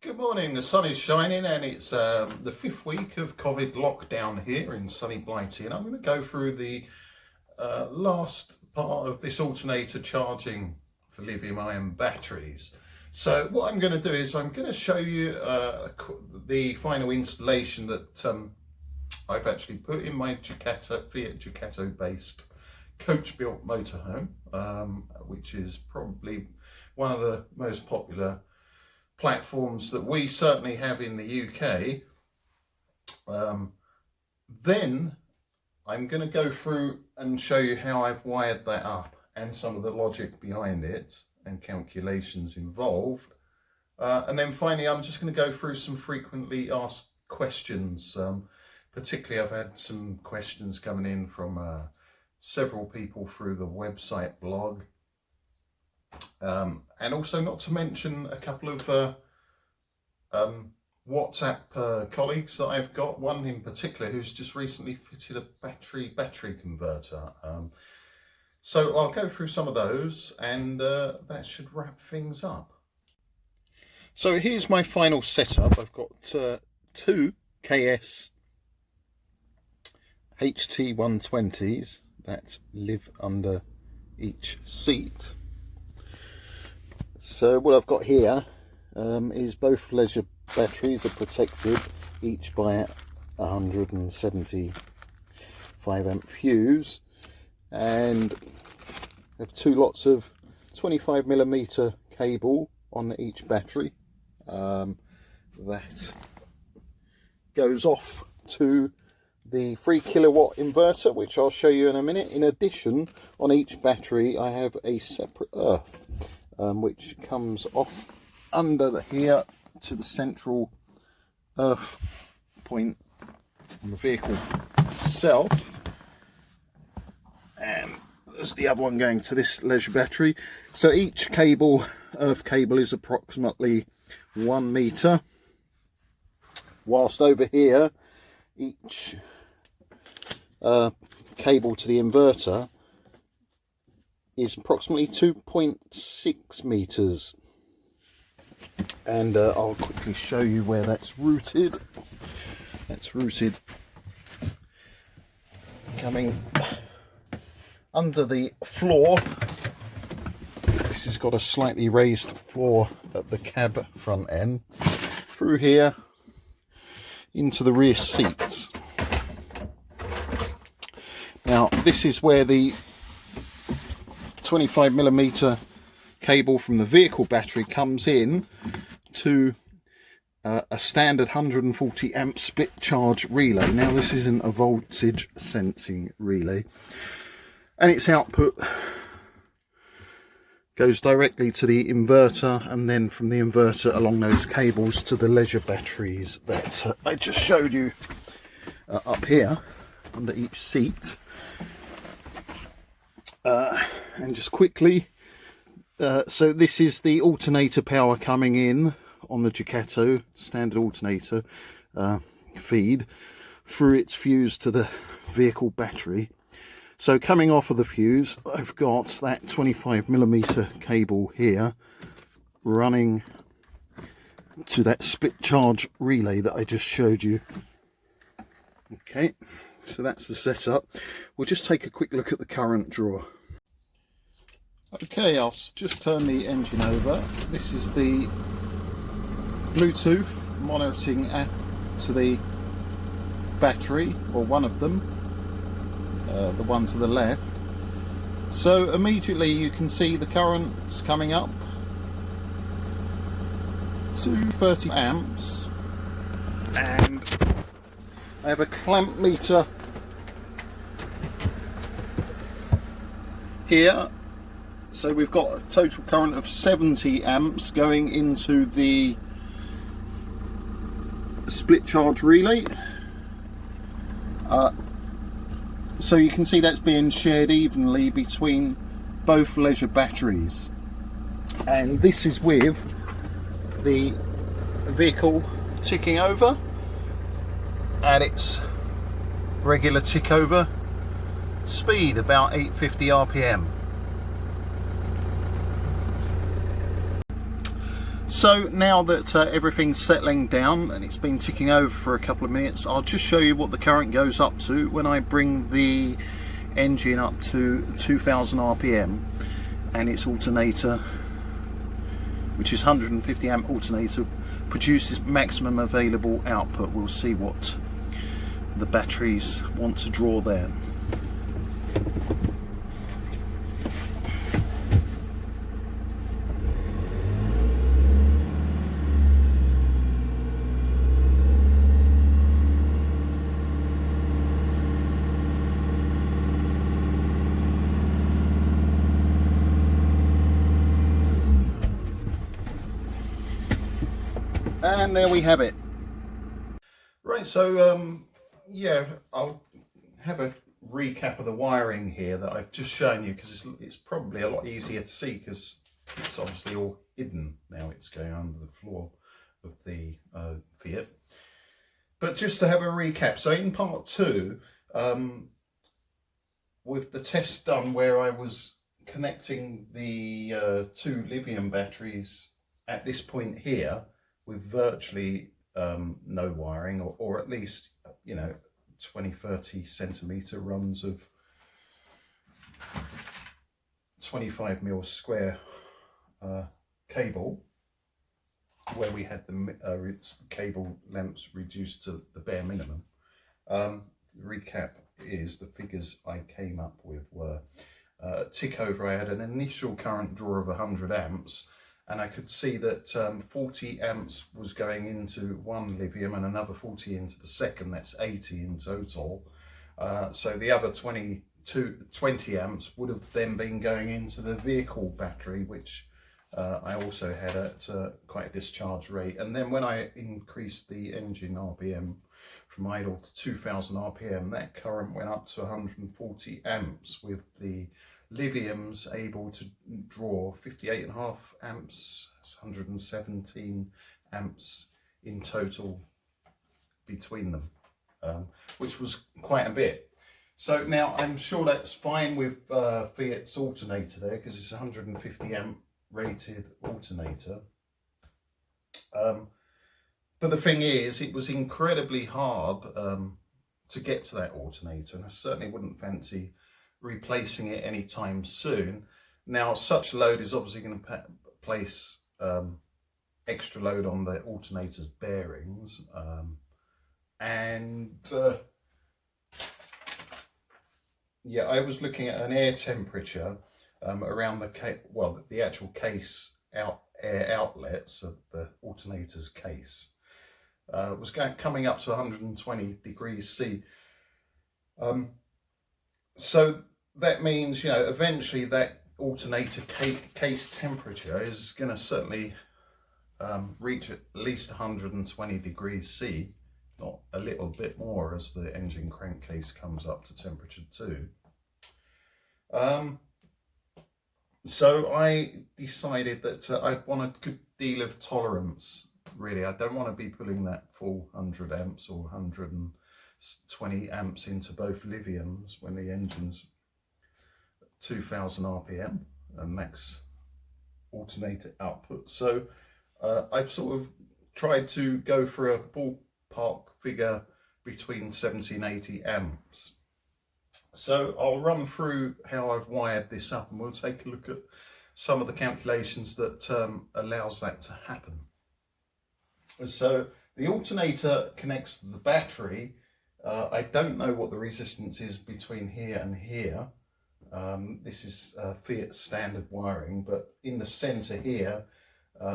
Good morning, the sun is shining and it's the fifth week of COVID lockdown here in sunny Blighty, and I'm going to go through the last part of this alternator charging for lithium-ion batteries. So what I'm going to do is I'm going to show you the final installation that I've actually put in my Fiat Ducato based coach-built motorhome, which is probably one of the most popular platforms that we certainly have in the UK. Then I'm going to go through and show you how I've wired that up and some of the logic behind it and calculations involved. And then finally, I'm just going to go through some frequently asked questions. Particularly, I've had some questions coming in from several people through the website blog. And also, not to mention a couple of WhatsApp colleagues that I've got, one in particular who's just recently fitted a battery converter. So I'll go through some of those, and that should wrap things up. So here's my final setup. I've got two KS HT120s that live under each seat. So what I've got here is both leisure batteries are protected, each by a 175 amp fuse, and I have two lots of 25mm cable on each battery. That goes off to the 3 kilowatt inverter, which I'll show you in a minute. In addition, on each battery I have a separate earth which comes off under here to the central earth point on the vehicle itself, and there's the other one going to this leisure battery. So each earth cable is approximately 1 meter, whilst over here each cable to the inverter is approximately 2.6 meters, and I'll quickly show you where that's routed. That's routed coming under the floor. This has got a slightly raised floor at the cab front end, through here into the rear seats. Now this is where the 25mm cable from the vehicle battery comes in to a standard 140 amp split charge relay. Now this isn't a voltage sensing relay, and its output goes directly to the inverter, and then from the inverter along those cables to the leisure batteries that I just showed you up here under each seat. And just quickly, so this is the alternator power coming in on the Ducato standard alternator feed through its fuse to the vehicle battery. So coming off of the fuse, I've got that 25mm cable here running to that split charge relay that I just showed you. Okay, so that's the setup. We'll just take a quick look at the current draw. Okay, I'll just turn the engine over. This is the Bluetooth monitoring app to the battery, or one of them, the one to the left. So immediately you can see the current's coming up to 30 amps, and I have a clamp meter here. So we've got a total current of 70 amps going into the split charge relay. So you can see that's being shared evenly between both leisure batteries. And this is with the vehicle ticking over at its regular tick over speed, about 850 RPM. So now that everything's settling down and it's been ticking over for a couple of minutes, I'll just show you what the current goes up to when I bring the engine up to 2000 RPM and its alternator, which is 150 amp alternator, produces maximum available output. We'll see what the batteries want to draw there. And there we have it. Right, so yeah, I'll have a recap of the wiring here that I've just shown you, because it's probably a lot easier to see because it's obviously all hidden now. It's going under the floor of the Fiat. But just to have a recap, so in part 2, with the test done where I was connecting the 2 lithium batteries at this point here with virtually no wiring, or at least, you know, 20-30 centimeter runs of 25 mil square cable, where we had the cable lengths reduced to the bare minimum. The recap is the figures I came up with were tick over. I had an initial current draw of 100 amps, and I could see that 40 amps was going into one lithium and another 40 into the second. That's 80 in total. So the other 20 amps would have then been going into the vehicle battery, which I also had at quite a discharge rate. And then when I increased the engine RPM from idle to 2000 RPM, that current went up to 140 amps, with the lithiums able to draw 58.5 amps, 117 amps in total between them, which was quite a bit. So now I'm sure that's fine with Fiat's alternator there, because it's a 150 amp rated alternator. But the thing is, it was incredibly hard to get to that alternator, and I certainly wouldn't fancy replacing it anytime soon. Now, such load is obviously going to place extra load on the alternator's bearings, and yeah, I was looking at an air temperature around the actual case air outlets of the alternator's case was coming up to 120 degrees C. So that means, you know, eventually that alternator case temperature is going to certainly reach at least 120 degrees C, not a little bit more, as the engine crankcase comes up to temperature 2. So I decided that I want a good deal of tolerance, really. I don't want to be pulling that full 100 amps or 120 amps into both lithiums when the engine's 2000 RPM and max alternator output. So I've sort of tried to go for a ballpark figure between 70 and 80 amps. So I'll run through how I've wired this up, and we'll take a look at some of the calculations that allows that to happen. So the alternator connects to the battery. I don't know what the resistance is between here and here. This is Fiat standard wiring, but in the center here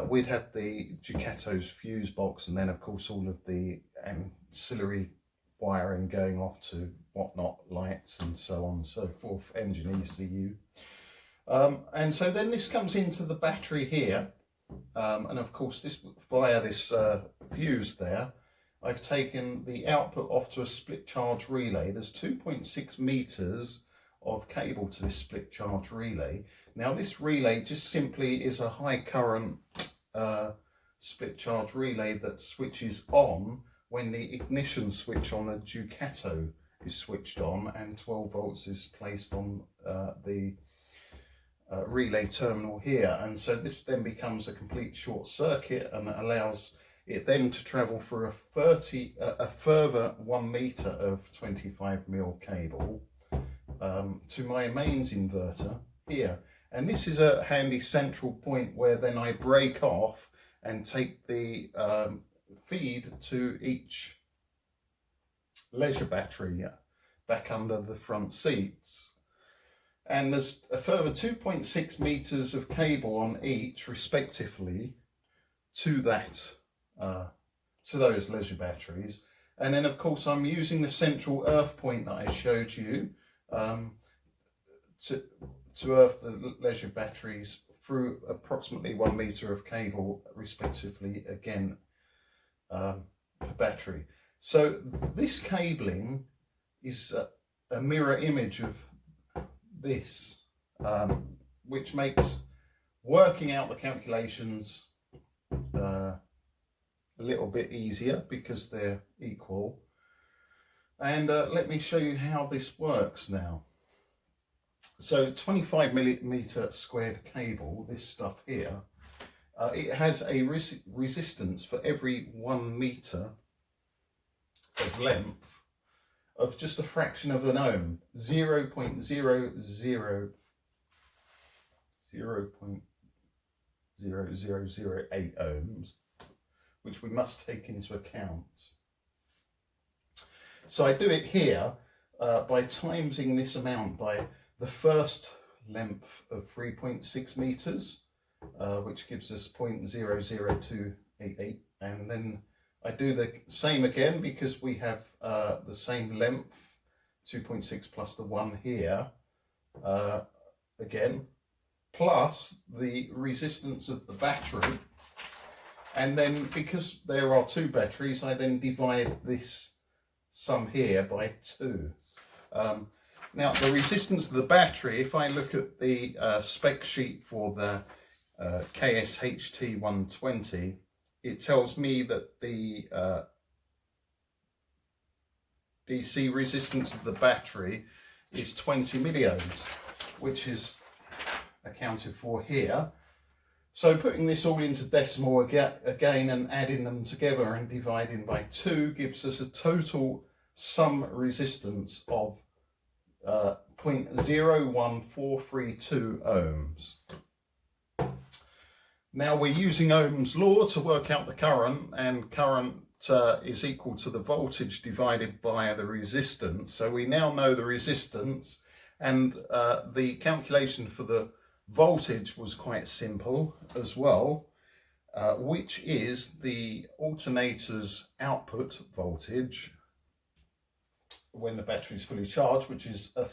we'd have the Ducato's fuse box, and then of course all of the ancillary wiring going off to whatnot, lights and so on and so forth, engine ECU. And so then this comes into the battery here, and of course this via this fuse there, I've taken the output off to a split charge relay. There's 2.6 meters of cable to this split charge relay. Now this relay just simply is a high current split charge relay that switches on when the ignition switch on the Ducato is switched on and 12 volts is placed on the relay terminal here, and so this then becomes a complete short circuit, and it allows it then to travel for a further 1 meter of 25mm cable to my mains inverter here. And this is a handy central point where then I break off and take the feed to each leisure battery back under the front seats. And there's a further 2.6 meters of cable on each respectively to that to those leisure batteries. And then of course I'm using the central earth point that I showed you to earth the leisure batteries through approximately 1 meter of cable respectively, again per battery. So this cabling is a mirror image of this, which makes working out the calculations a little bit easier because they're equal. And let me show you how this works now. So 25mm squared cable, this stuff here, it has a resistance for every 1 meter of length of just a fraction of an ohm, 0.0008 ohms, which we must take into account. So I do it here by timesing this amount by the first length of 3.6 meters, which gives us 0.00288, and then I do the same again because we have the same length, 2.6 plus the 1 here, again, plus the resistance of the battery. And then because there are 2 batteries, I then divide this sum here by 2. Now the resistance of the battery, if I look at the spec sheet for the KSHT120, it tells me that the DC resistance of the battery is 20 milliohms, which is accounted for here. So putting this all into decimal again and adding them together and dividing by 2 gives us a total sum resistance of 0.01432 ohms. Now we're using Ohm's law to work out the current, and current is equal to the voltage divided by the resistance. So we now know the resistance, and the calculation for the voltage was quite simple as well, which is the alternator's output voltage when the battery is fully charged, which is a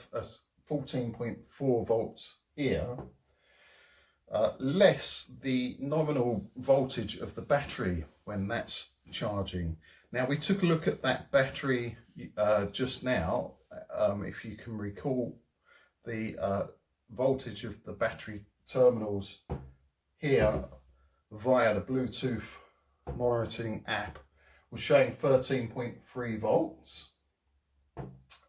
14.4 volts here, less the nominal voltage of the battery when that's charging. Now we took a look at that battery just now. If you can recall, the voltage of the battery terminals here via the Bluetooth monitoring app was showing 13.3 volts.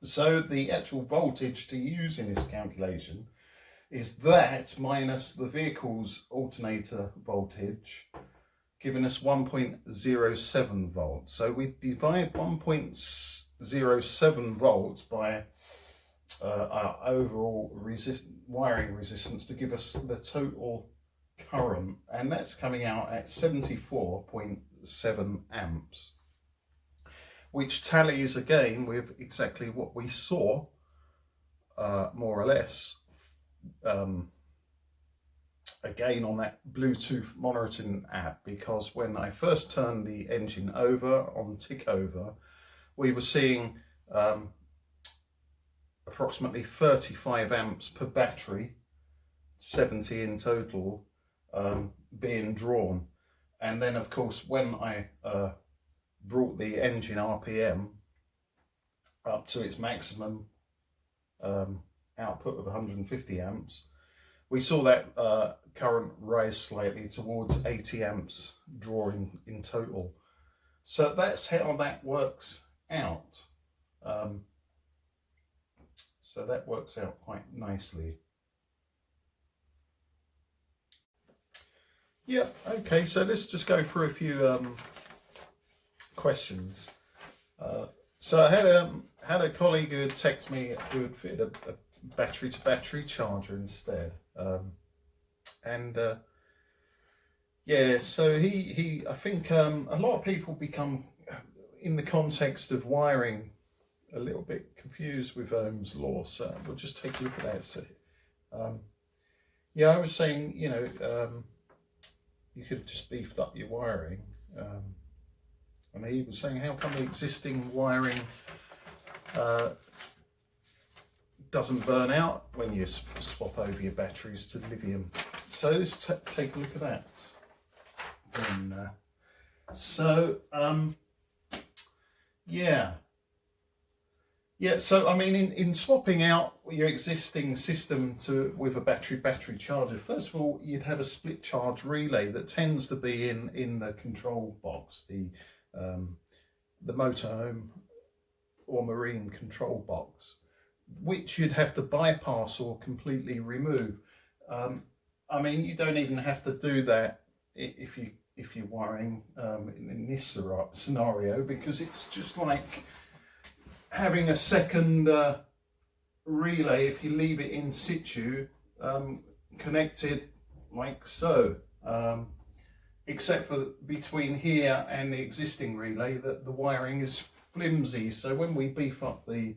So the actual voltage to use in this calculation is that minus the vehicle's alternator voltage, giving us 1.07 volts. So we divide 1.07 volts by our overall wiring resistance to give us the total current, and that's coming out at 74.7 amps, which tallies again with exactly what we saw, more or less, again on that Bluetooth monitoring app, because when I first turned the engine over on tick over, we were seeing approximately 35 amps per battery, 70 in total, being drawn. And then of course when I brought the engine RPM up to its maximum output of 150 amps, we saw that current rise slightly towards 80 amps drawing in total. So that's how that works out. So that works out quite nicely. Yeah, okay, so let's just go through a few questions. So I had a colleague who had texted me who had fitted a battery to battery charger instead. And yeah, so he I think a lot of people become, in the context of wiring, a little bit confused with Ohm's law. So we'll just take a look at that. So yeah, I was saying, you know, you could have just beefed up your wiring. And he was saying, how come the existing wiring doesn't burn out when you swap over your batteries to lithium? So let's take a look at that. And, yeah, so I mean, in swapping out your existing system with a battery charger, first of all, you'd have a split charge relay that tends to be in the control box, the motorhome or marine control box, which you'd have to bypass or completely remove. I mean, you don't even have to do that if you're wiring in this scenario, because it's just like having a second relay if you leave it in situ, connected like so, except for between here and the existing relay that the wiring is flimsy. So when we beef up the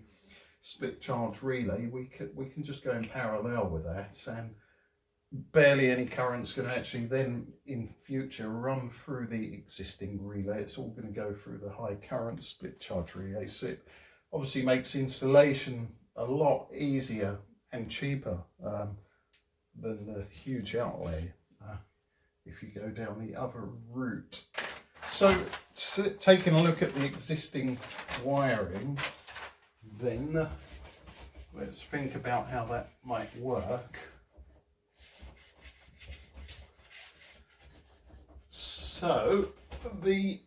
split charge relay, we can just go in parallel with that, and barely any current's going to actually then in future run through the existing relay. It's all going to go through the high current split charge relay. So it obviously makes installation a lot easier and cheaper than the huge outlay if you go down the other route. So taking a look at the existing wiring, then let's think about how that might work. So the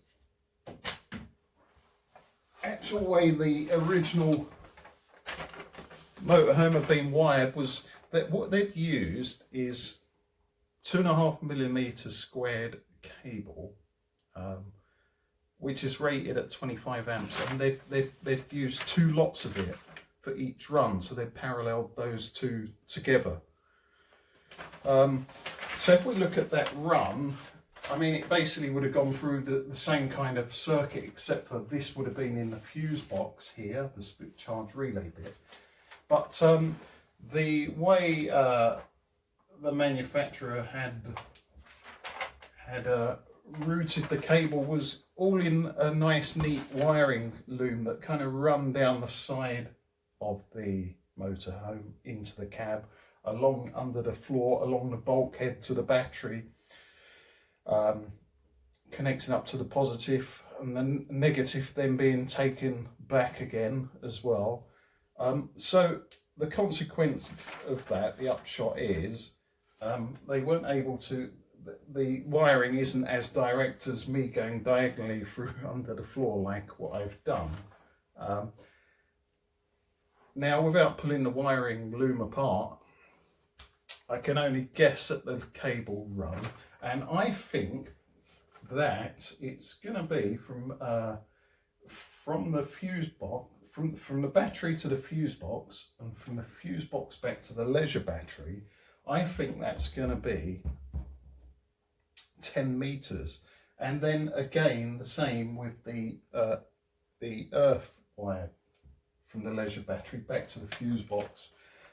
actual way the original motorhome had been wired was that what they've used is 2.5mm squared cable, which is rated at 25 amps, and they've used 2 lots of it for each run, so they've paralleled those two together. So if we look at that run, I mean, it basically would have gone through the same kind of circuit, except for this would have been in the fuse box here, the split charge relay bit. But the way the manufacturer had routed the cable was all in a nice neat wiring loom that kind of run down the side of the motorhome into the cab, along under the floor, along the bulkhead to the battery, connecting up to the positive, and the negative then being taken back again as well. So the consequence of that, the upshot is, they weren't able to, the wiring isn't as direct as me going diagonally through under the floor like what I've done. Now, without pulling the wiring loom apart, I can only guess at the cable run, and I think that it's going to be from the fuse box, from the battery to the fuse box, and from the fuse box back to the leisure battery. I think that's going to be 10 meters, and then again the same with the earth wire from the leisure battery back to the fuse box,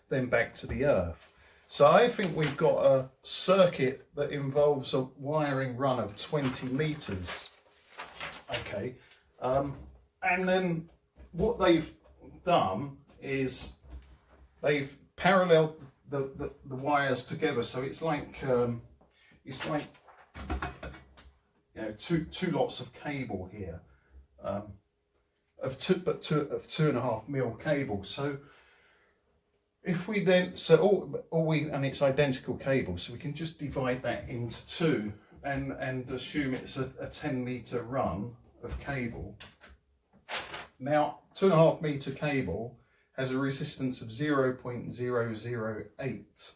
then back to the earth. So I think we've got a circuit that involves a wiring run of 20 meters. Okay, and then what they've done is they've paralleled the wires together, so it's like you know, two lots of cable here, of 2.5mm cable. So if we then, and it's identical cable, so we can just divide that into 2 and assume it's a 10 meter run of cable. Now, 2.5 meter cable has a resistance of 0.008.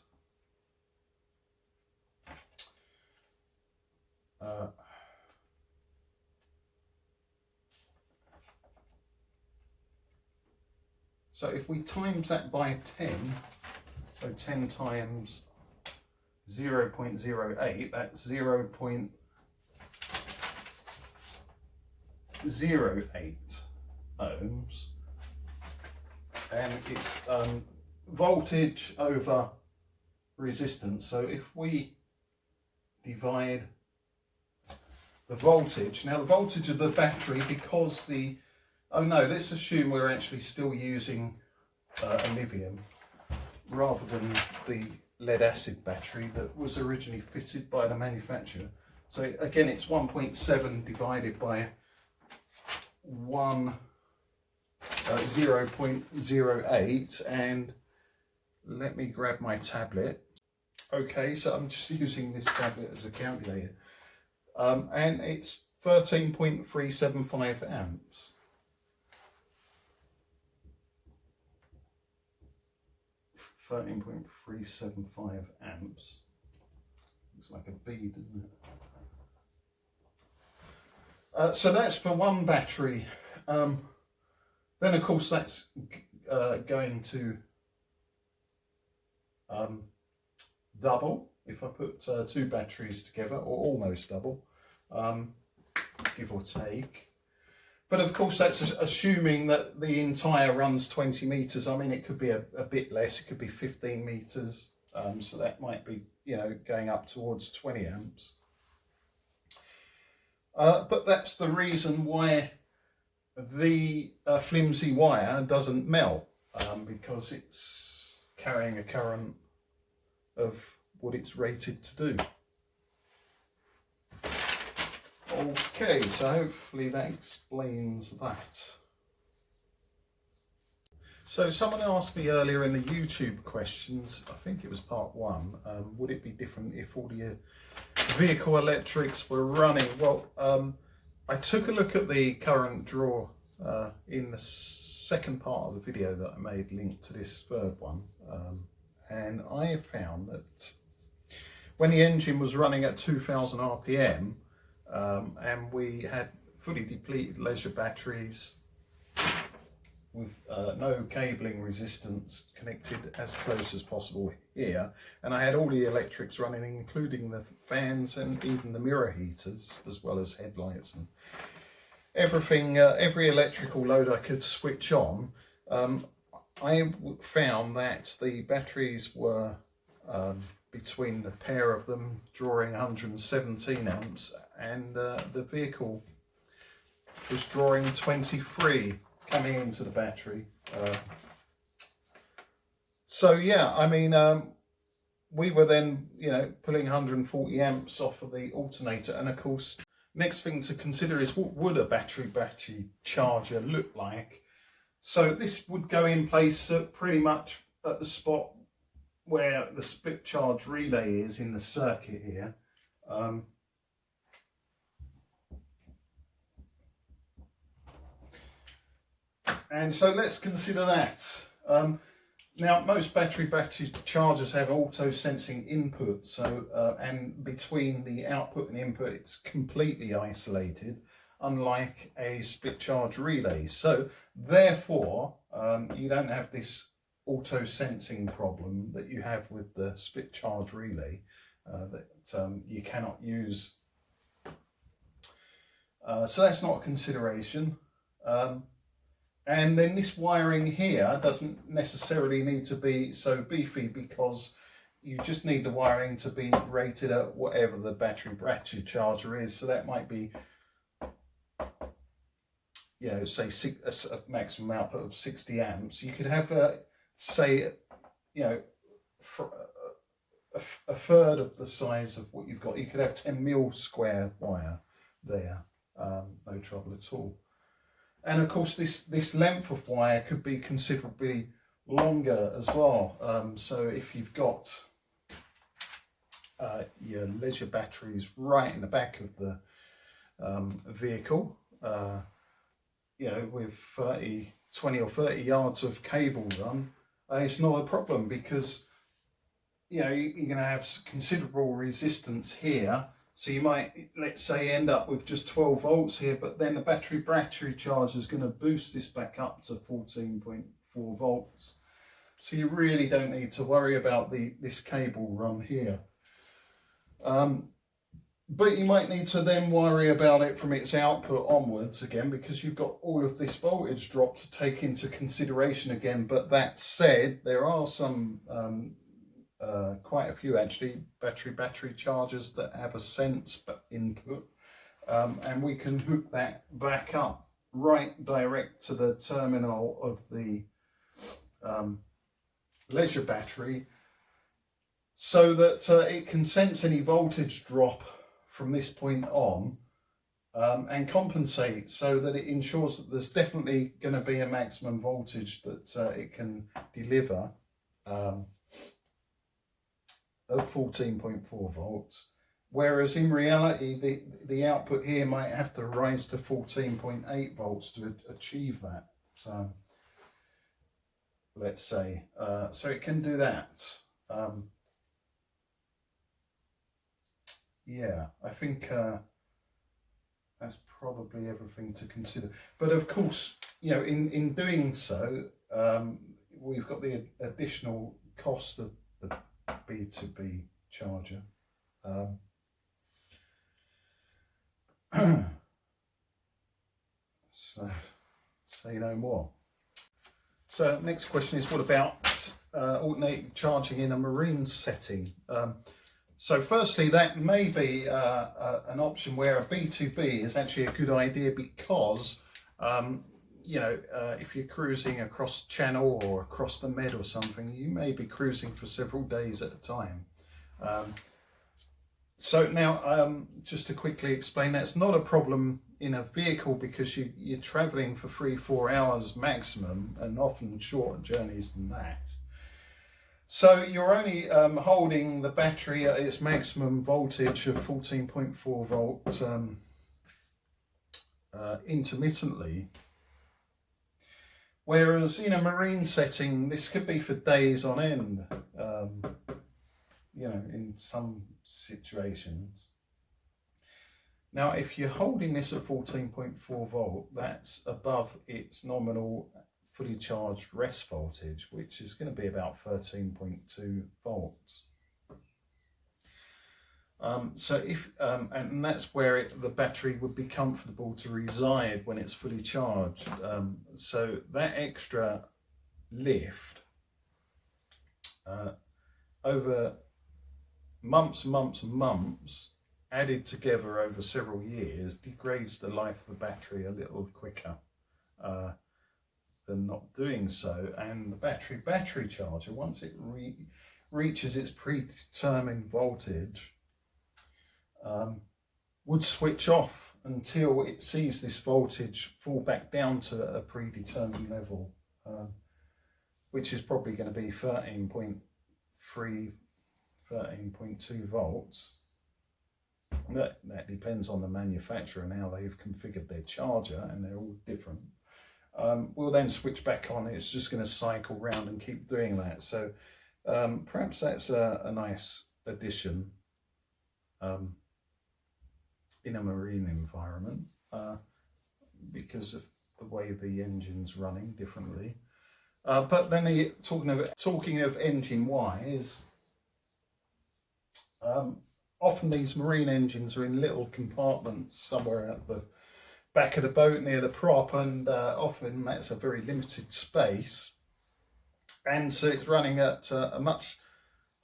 So if we times that by 10, so 10 times 0.08, that's 0.08 ohms, and it's voltage over resistance. So if we divide the voltage, now the voltage of the battery, because the, oh no, let's assume we're actually still using a lithium rather than the lead acid battery that was originally fitted by the manufacturer. So again, it's 1.7 divided by 0.08, and let me grab my tablet. Okay, so I'm just using this tablet as a calculator, and it's 13.375 amps. 13.375 amps. Looks like a bead, doesn't it? So that's for one battery. Then of course that's going to double if I put two batteries together, or almost double, give or take. But of course that's assuming that the entire run's 20 meters. I mean, it could be a bit less, it could be 15 meters. So that might be, you know, going up towards 20 amps. But that's the reason why the flimsy wire doesn't melt, because it's carrying a current of what it's rated to do. Okay, so hopefully that explains that. So someone asked me earlier in the YouTube questions, I think it was part 1, would it be different if all the vehicle electrics were running? Well, I took a look at the current draw in the second part of the video that I made linked to this third one, and I found that when the engine was running at 2000 RPM and we had fully depleted leisure batteries with no cabling resistance connected as close as possible here, and I had all the electrics running, including the fans and even the mirror heaters, as well as headlights and everything, every electrical load I could switch on, I found that the batteries were between the pair of them drawing 117 amps, and the vehicle was drawing 23 coming into the battery. So yeah, I mean, we were then, you know, pulling 140 amps off of the alternator. And of course, next thing to consider is, what would a battery charger look like? So this would go in place pretty much at the spot where the split charge relay is in the circuit here. And so let's consider that. Now, most battery chargers have auto sensing input, so and between the output and input it's completely isolated, unlike a split charge relay. So therefore you don't have this auto sensing problem that you have with the split charge relay that you cannot use. So that's not a consideration. And then this wiring here doesn't necessarily need to be so beefy, because you just need the wiring to be rated at whatever the battery charger is. So that might be, you know, say a maximum output of 60 amps. You could have, say, you know, a third of the size of what you've got. You could have 10 mil square wire there, no trouble at all. And of course this length of wire could be considerably longer as well. So if you've got your leisure batteries right in the back of the vehicle, you know, with 20 or 30 yards of cable run, it's not a problem, because, you know, you're going to have considerable resistance here So you might, let's say, end up with just 12 volts here, but then the battery charger is going to boost this back up to 14.4 volts. So you really don't need to worry about this cable run here. But you might need to then worry about it from its output onwards again, because you've got all of this voltage drop to take into consideration again. But that said, there are some, quite a few actually, battery chargers that have a sense input, and we can hook that back up right direct to the terminal of the leisure battery, so that it can sense any voltage drop from this point on, and compensate, so that it ensures that there's definitely going to be a maximum voltage that it can deliver of 14.4 volts, whereas in reality the output here might have to rise to 14.8 volts to achieve that. So let's say, so it can do that. Yeah, I think that's probably everything to consider. But of course, you know, in doing so, we've got the additional cost of the B2B charger. So say no more. So next question is, what about alternating charging in a marine setting? So firstly, that may be an option where a B2B is actually a good idea, because you know, if you're cruising across Channel or across the Med or something, you may be cruising for several days at a time. So now, just to quickly explain, that's not a problem in a vehicle, because you're traveling for 3-4 hours maximum, and often shorter journeys than that. So you're only holding the battery at its maximum voltage of 14.4 volts intermittently. Whereas in a marine setting, this could be for days on end, you know, in some situations. Now, if you're holding this at 14.4 volt, that's above its nominal fully charged rest voltage, which is going to be about 13.2 volts. So if and that's where the battery would be comfortable to reside when it's fully charged. So that extra lift over months and months, added together over several years, degrades the life of the battery a little quicker than not doing so. And the battery charger, once it reaches its predetermined voltage, would switch off until it sees this voltage fall back down to a predetermined level, which is probably going to be 13.3, 13.2 volts. That depends on the manufacturer and how they've configured their charger, and they're all different. We'll then switch back on. It's just going to cycle round and keep doing that. So perhaps that's a nice addition in a marine environment, because of the way the engine's running differently. But then talking of engine wise, often these marine engines are in little compartments somewhere at the back of the boat near the prop, and often that's a very limited space, and so it's running at a much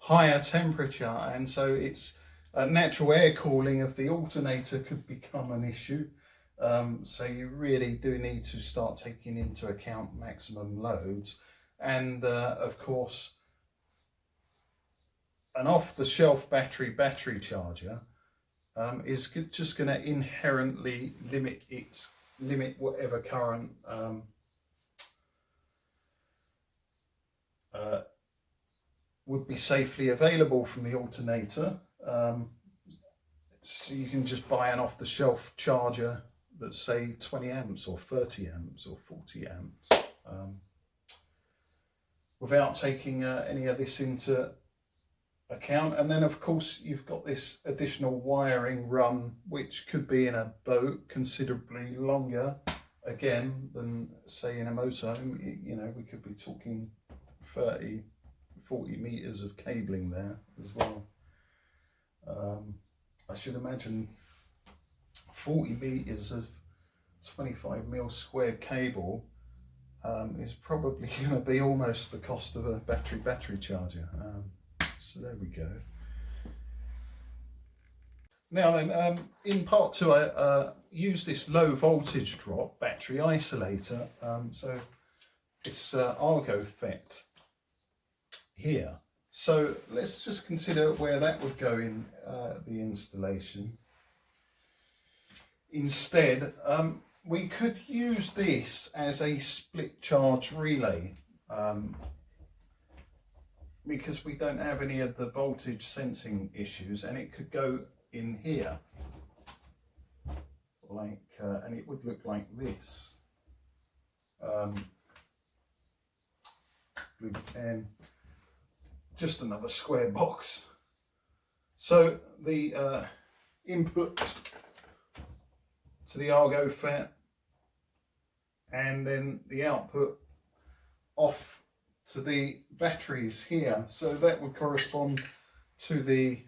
higher temperature, and so it's natural air cooling of the alternator could become an issue. So you really do need to start taking into account maximum loads, and of course an off-the-shelf battery charger is just going to inherently limit whatever current would be safely available from the alternator. So you can just buy an off-the-shelf charger that's say 20 amps or 30 amps or 40 amps without taking any of this into account. And then of course you've got this additional wiring run, which could be in a boat considerably longer again than say in a motorhome. You know, we could be talking 30, 40 meters of cabling there as well. I should imagine 40 meters of 25mm square cable is probably going to be almost the cost of a battery charger. So there we go. Now then, in part 2 I use this low voltage drop battery isolator. So it's Argo effect here. So let's just consider where that would go in the installation. Instead, we could use this as a split charge relay because we don't have any of the voltage sensing issues, and it could go in here like and it would look like this. Blue pen, just another square box. So the input to the Argo FET, and then the output off to the batteries here. So that would correspond to the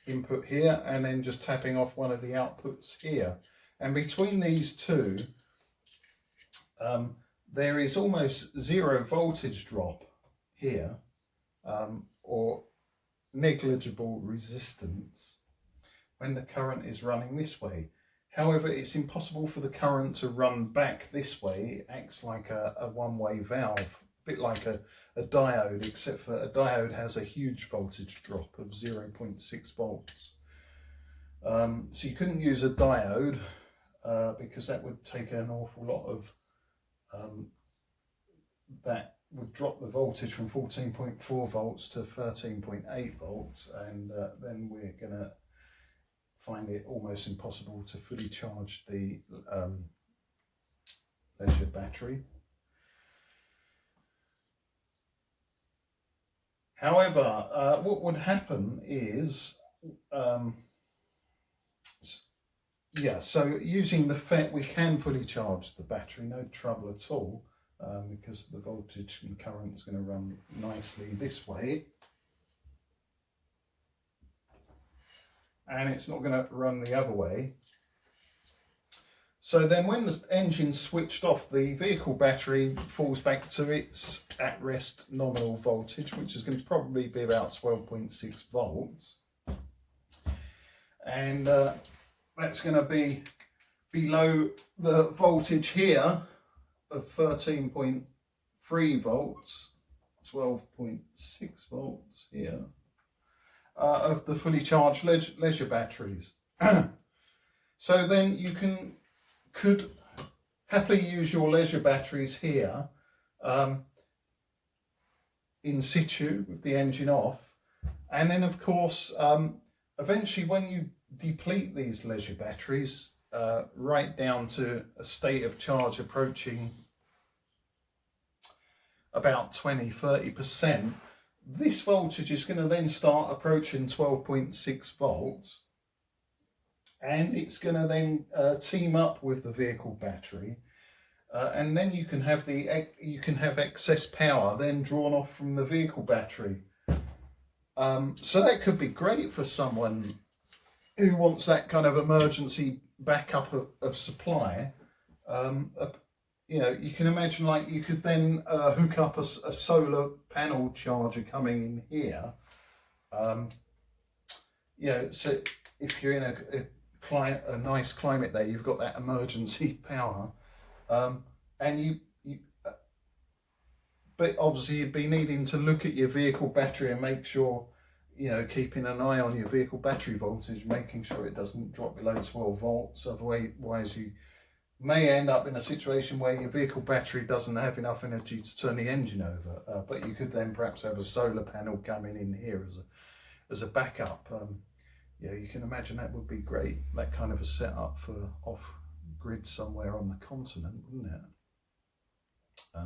input here, and then just tapping off one of the outputs here. And between these two, there is almost zero voltage drop here, or negligible resistance when the current is running this way. However, it's impossible for the current to run back this way. It acts like a one-way valve, a bit like a diode, except for a diode has a huge voltage drop of 0.6 volts. So you couldn't use a diode because that would take an awful lot of, that would drop the voltage from 14.4 volts to 13.8 volts, and then we're going to find it almost impossible to fully charge the leisure battery. However, what would happen is, so using the FET we can fully charge the battery, no trouble at all, because the voltage and current is going to run nicely this way. And it's not going to run the other way. So then when the engine's switched off, the vehicle battery falls back to its at-rest nominal voltage, which is going to probably be about 12.6 volts. And that's going to be below the voltage here of 13.3 volts, 12.6 volts here. Of the fully charged leisure batteries. So then you could happily use your leisure batteries here in situ with the engine off, and then of course eventually when you deplete these leisure batteries right down to a state of charge approaching about 20–30%, this voltage is going to then start approaching 12.6 volts, and it's going to then team up with the vehicle battery, and then you can have excess power then drawn off from the vehicle battery. So that could be great for someone who wants that kind of emergency backup of supply. You know, you can imagine like you could then hook up a solar panel charger coming in here. You know, so if you're in a nice climate there, you've got that emergency power, and but obviously you'd be needing to look at your vehicle battery and make sure, you know, keeping an eye on your vehicle battery voltage, making sure it doesn't drop below 12 volts. Otherwise you may end up in a situation where your vehicle battery doesn't have enough energy to turn the engine over, but you could then perhaps have a solar panel coming in here as a backup. Yeah, you can imagine that would be great, that kind of a setup for off-grid somewhere on the continent, wouldn't it?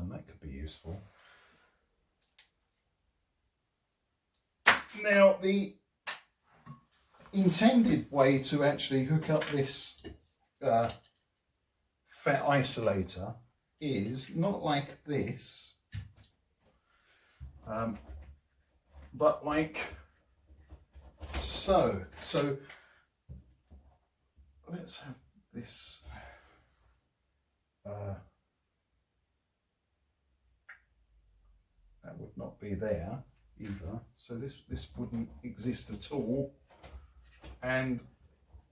That could be useful. Now, the intended way to actually hook up this fat isolator is not like this, but like so. So let's have this that would not be there either, so this wouldn't exist at all, and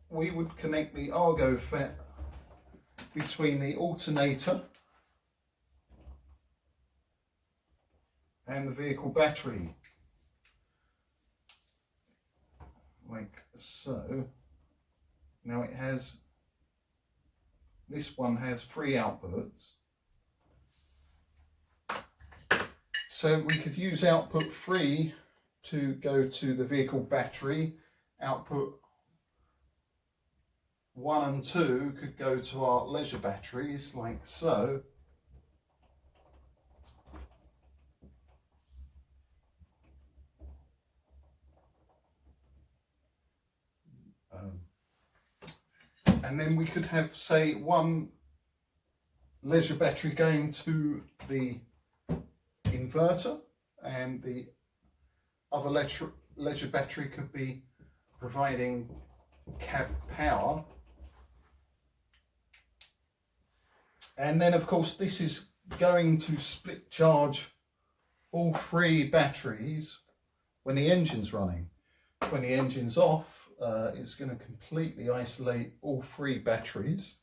we would connect the Argo FET between the alternator and the vehicle battery, like so. Now it has, this one has 3 outputs, so we could use output 3 to go to the vehicle battery. Output 1 and 2 could go to our leisure batteries, like so. And then we could have, say, one leisure battery going to the inverter, and the other leisure battery could be providing cab power. And then, of course, this is going to split charge all 3 batteries when the engine's running. When the engine's off, it's going to completely isolate all 3 batteries,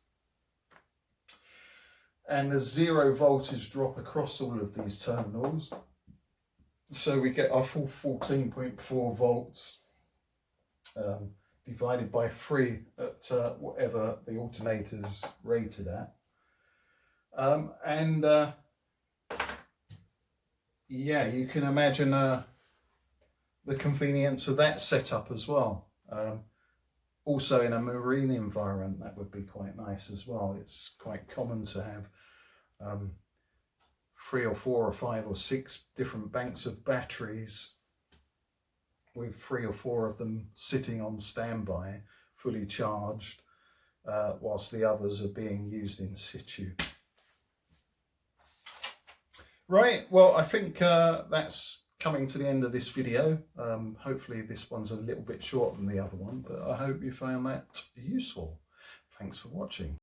and there's 0 voltage drop across all of these terminals, so we get our full 14.4 volts divided by 3 at whatever the alternator's rated at. Yeah, you can imagine the convenience of that setup as well. Also in a marine environment, that would be quite nice as well. It's quite common to have 3 or 4 or 5 or 6 different banks of batteries with 3 or 4 of them sitting on standby, fully charged, whilst the others are being used in situ. Right, well, I think that's coming to the end of this video. Hopefully this one's a little bit shorter than the other one, but I hope you found that useful. Thanks for watching.